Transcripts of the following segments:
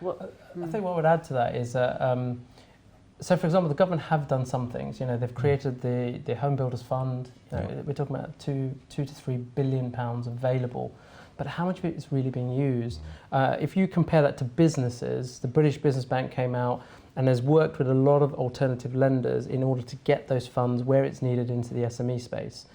I think what I would add to that is that, so for example, the government have done some things. They've created the Homebuilders Fund. We're talking about £2 to £3 billion available. But how much of it is really being used? If you compare that to businesses, the British Business Bank came out and has worked with a lot of alternative lenders in order to get those funds where it's needed into the SME space.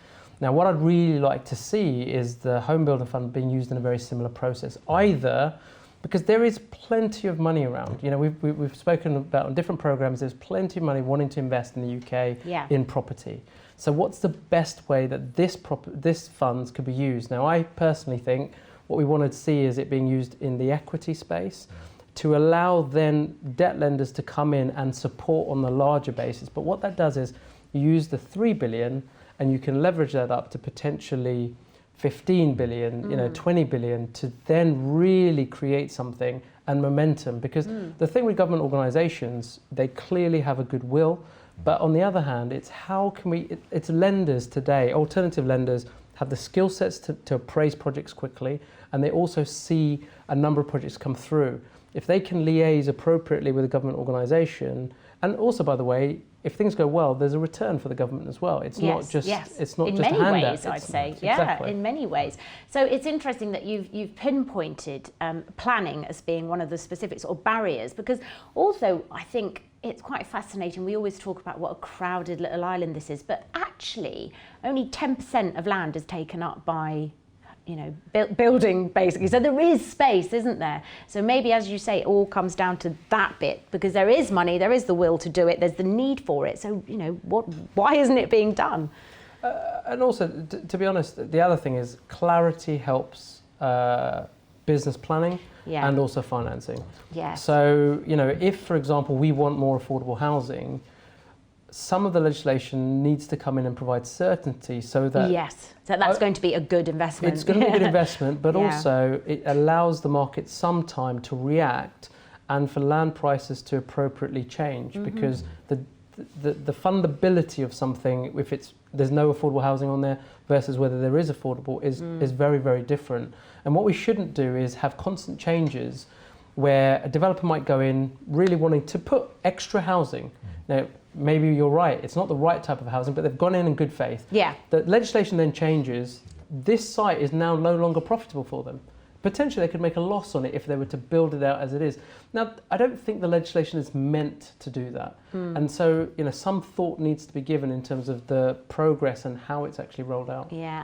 Now, what I'd really like to see is the Home Builder Fund being used in a very similar process, either because there is plenty of money around. We've spoken about on different programs, there's plenty of money wanting to invest in the UK in property. So what's the best way that this funds could be used? Now, I personally think what we want to see is it being used in the equity space to allow then debt lenders to come in and support on the larger basis. But what that does is you use the 3 billion and you can leverage that up to potentially 15 billion, 20 billion to then really create something and momentum. Because the thing with government organisations, they clearly have a goodwill, but on the other hand, it's how can it's lenders today, alternative lenders have the skill sets to appraise projects quickly, and they also see a number of projects come through. If they can liaise appropriately with a government organisation, and also, by the way, if things go well, there's a return for the government as well. It's not just it's not in just a many handout. ways, I'd say. Exactly. In many ways. So it's interesting that you've pinpointed planning as being one of the specifics or barriers, because also I think it's quite fascinating. We always talk about what a crowded little island this is, but actually only 10% of land is taken up by building, basically. So there is space, isn't there? So maybe, as you say, it all comes down to that bit, because there is money, there is the will to do it, there's the need for it. So, why isn't it being done? And also, to be honest, the other thing is clarity helps business planning and also financing. Yes. So, if, for example, we want more affordable housing, some of the legislation needs to come in and provide certainty so that... Yes, so that's going to be a good investment. It's going to be a good investment, but also it allows the market some time to react and for land prices to appropriately change, because the fundability of something, if there's no affordable housing on there versus whether there is affordable, is very, very different. And what we shouldn't do is have constant changes where a developer might go in really wanting to put extra housing. Now, maybe you're right, it's not the right type of housing, but they've gone in good faith. Yeah. The legislation then changes. This site is now no longer profitable for them. Potentially they could make a loss on it if they were to build it out as it is. Now, I don't think the legislation is meant to do that. And so, some thought needs to be given in terms of the progress and how it's actually rolled out. Yeah.